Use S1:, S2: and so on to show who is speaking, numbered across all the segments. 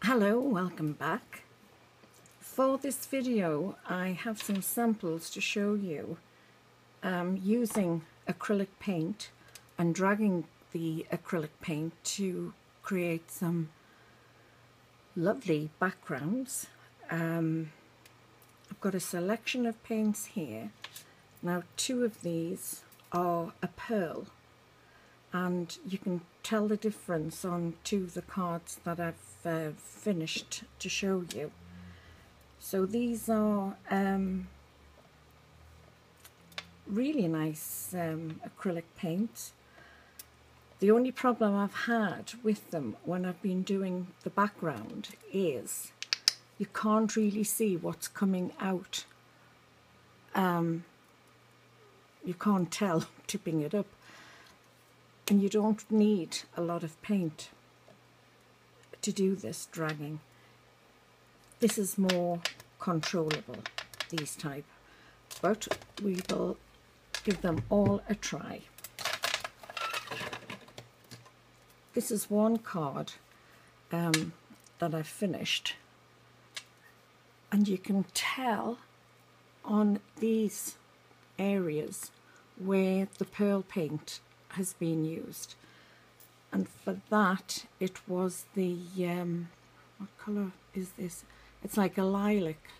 S1: Hello, welcome back. For this video I have some samples to show you using acrylic paint and dragging the acrylic paint to create some lovely backgrounds. I've got a selection of paints here. Now two of these are a pearl, and you can tell the difference on two of the cards that I've finished to show you. So these are really nice acrylic paints. The only problem I've had with them when I've been doing the background is you can't really see what's coming out. You can't tell tipping it up. And you don't need a lot of paint to do this dragging. This is more controllable, these type, but we will give them all a try. This is one card that I've finished, and you can tell on these areas where the pearl paint has been used, and for that it was the what colour is this? It's like a lilac.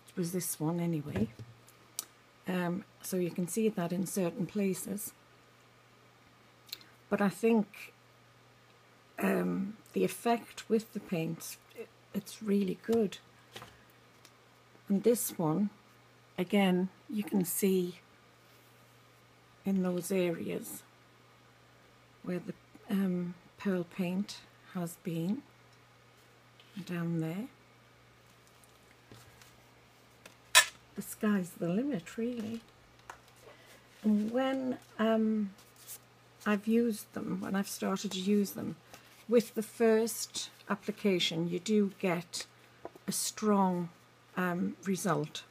S1: It was this one anyway. So you can see that in certain places, but I think the effect with the paints, it's really good. And this one again, you can see in those areas where the pearl paint has been, down there. The sky's the limit, really. And when I've used them, when I've started to use them, with the first application you do get a strong result.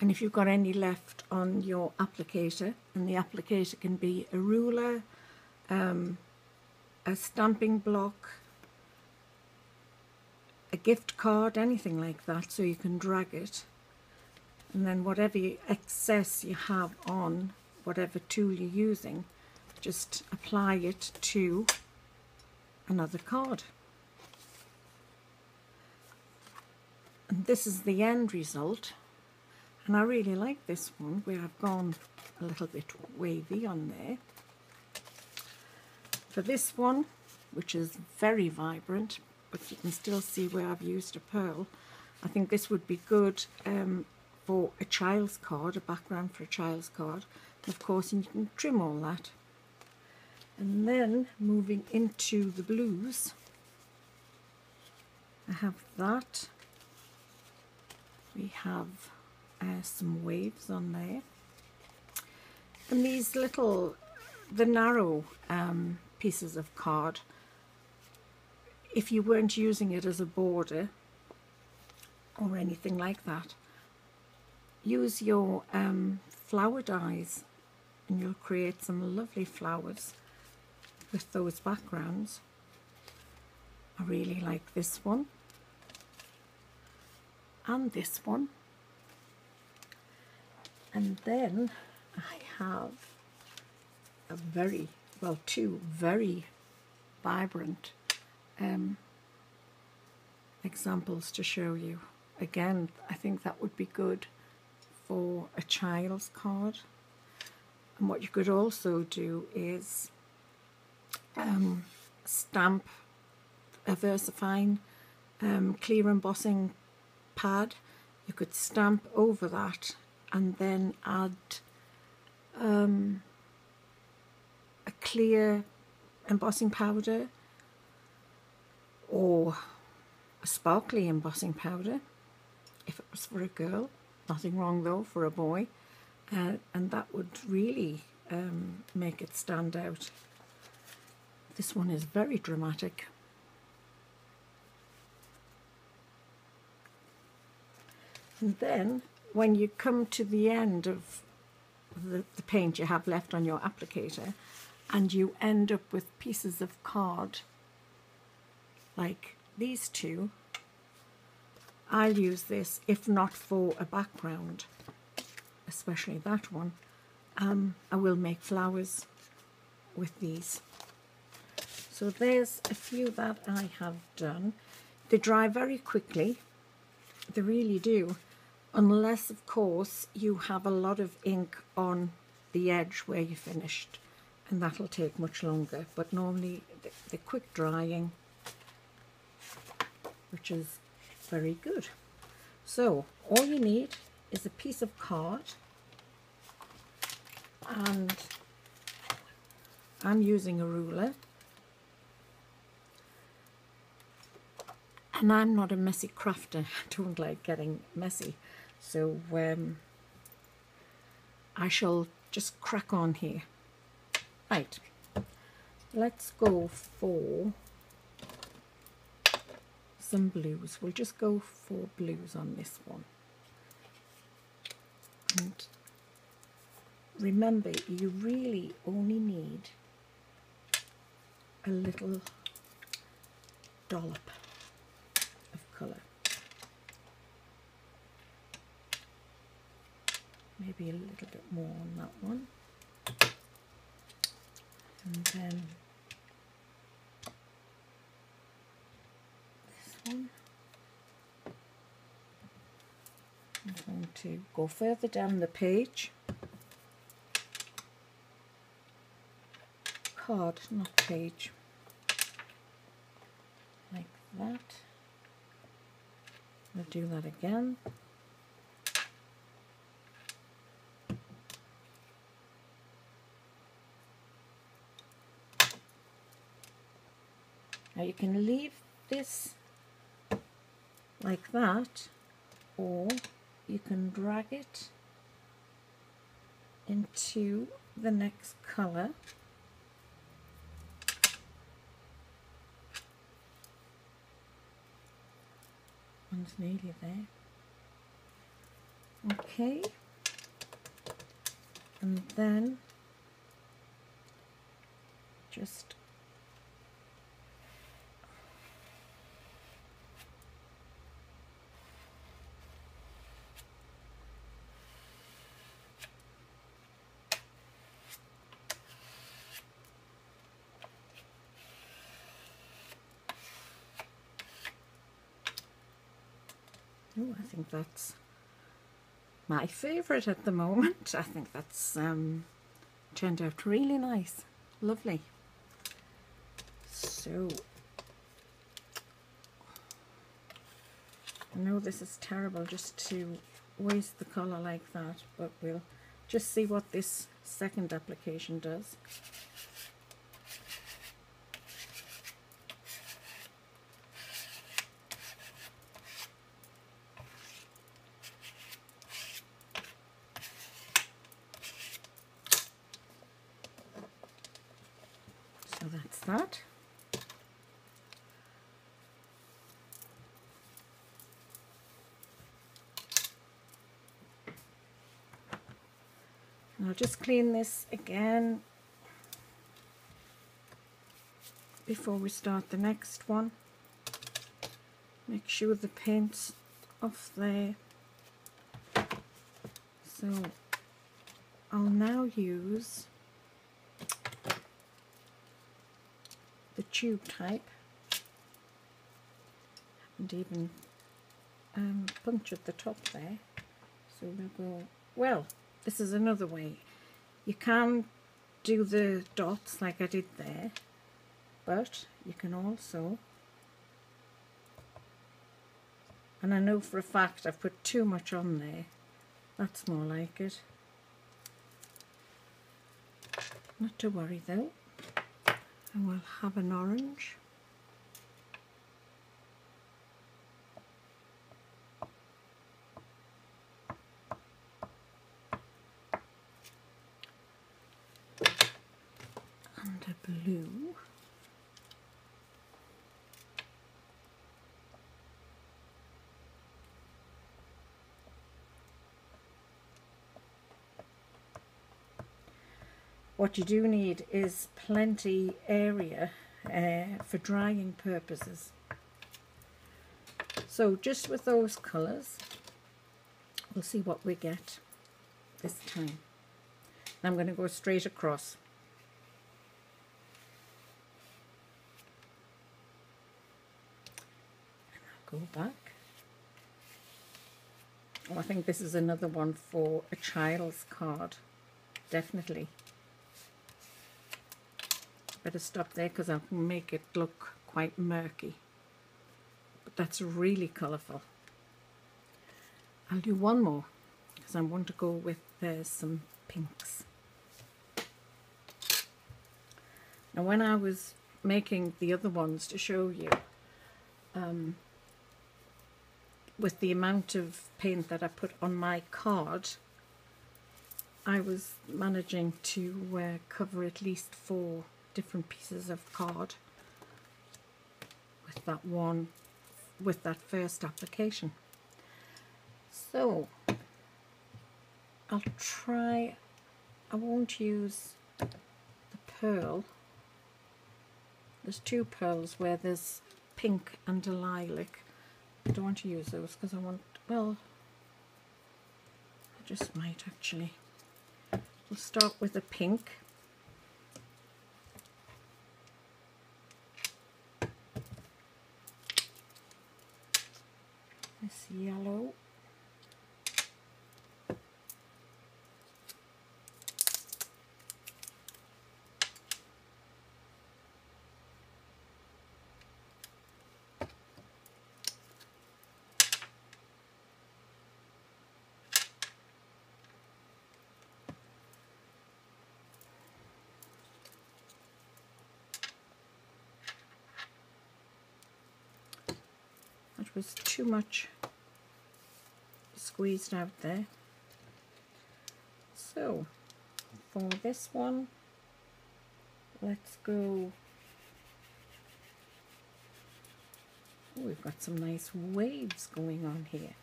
S1: And if you've got any left on your applicator, and the applicator can be a ruler, a stamping block, a gift card, anything like that, so you can drag it. And then whatever excess you have on whatever tool you're using, just apply it to another card. And this is the end result. And I really like this one, where I've gone a little bit wavy on there. For this one, which is very vibrant, but you can still see where I've used a pearl, I think this would be good for a child's card, a background for a child's card. Of course, and you can trim all that. And then moving into the blues, I have that. We have some waves on there, and these little, the narrow pieces of card, if you weren't using it as a border or anything like that, use your flower dies and you'll create some lovely flowers with those backgrounds. I really like this one and this one. And then I have a two very vibrant examples to show you. Again, I think that would be good for a child's card. And what you could also do is stamp a VersaFine clear embossing pad. You could stamp over that and then add a clear embossing powder or a sparkly embossing powder if it was for a girl. Nothing wrong though for a boy, and that would really make it stand out. This one is very dramatic. And then when you come to the end of the paint you have left on your applicator, and you end up with pieces of card like these two, I'll use this, if not for a background, especially that one. I will make flowers with these. So there's a few that I have done. They dry very quickly, they really do, unless of course you have a lot of ink on the edge where you finished, and that'll take much longer. But normally they're quick drying, which is very good. So all you need is a piece of card, and I'm using a ruler, and I'm not a messy crafter. I don't like getting messy, so I shall just crack on here. Right, let's go for some blues. We'll just go for blues on this one. And remember, you really only need a little dollop of colour. Maybe a little bit more on that one. And then this one. I'm going to go further down the page. Card, not page. Like that. I'll do that again. Now you can leave this like that, or you can drag it into the next colour. One's nearly there. Okay, and then just oh, I think that's my favourite at the moment. I think that's turned out really nice. Lovely. So, I know this is terrible just to waste the colour like that, but we'll just see what this second application does. So that's that. And I'll just clean this again before we start the next one. Make sure the paint's off there. So I'll now use the tube type, and even punctured the top there. So we'll go, well, this is another way. You can do the dots like I did there, but you can also, and I know for a fact I've put too much on there, that's more like it. Not to worry though. And we'll have an orange. And a blue. What you do need is plenty area for drying purposes. So just with those colours, we'll see what we get this time. I'm going to go straight across. And I'll go back. Oh, I think this is another one for a child's card. Definitely. Better stop there because I'll make it look quite murky. But that's really colourful. I'll do one more because I want to go with some pinks. Now when I was making the other ones to show you, with the amount of paint that I put on my card, I was managing to cover at least 4 different pieces of card with that first application. So I'll try, I won't use the pearl. There's 2 pearls where there's pink and a lilac. I don't want to use those because I want, well, I just might actually. We'll start with a pink. This yellow. That was too much squeezed out there. So for this one, let's go. Oh, we've got some nice waves going on here.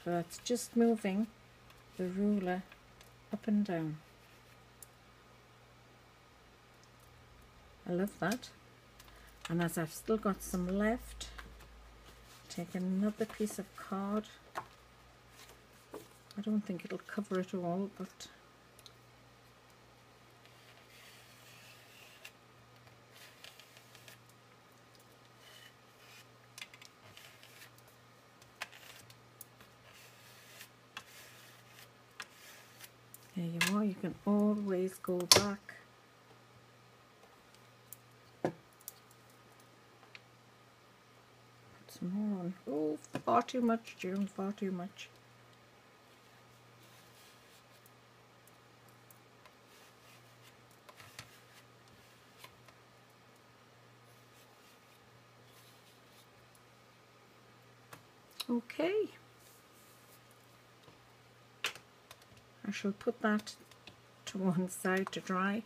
S1: So that's just moving the ruler up and down. I love that. And as I've still got some left, take another piece of card. I don't think it'll cover it all, but there you are. You can always go back. More on. Oh, far too much, June, far too much. Okay. I shall put that to one side to dry.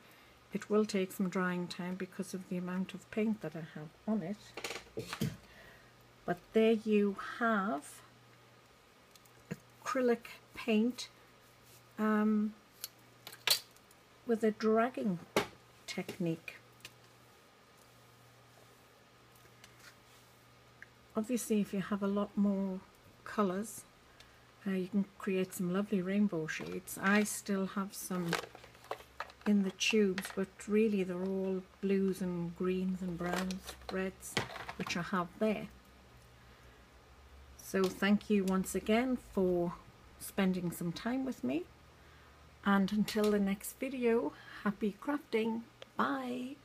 S1: It will take some drying time because of the amount of paint that I have on it. But there you have acrylic paint with a dragging technique. Obviously, if you have a lot more colours, you can create some lovely rainbow shades. I still have some in the tubes, but really they're all blues and greens and browns, reds, which I have there. So thank you once again for spending some time with me, and until the next video, happy crafting. Bye.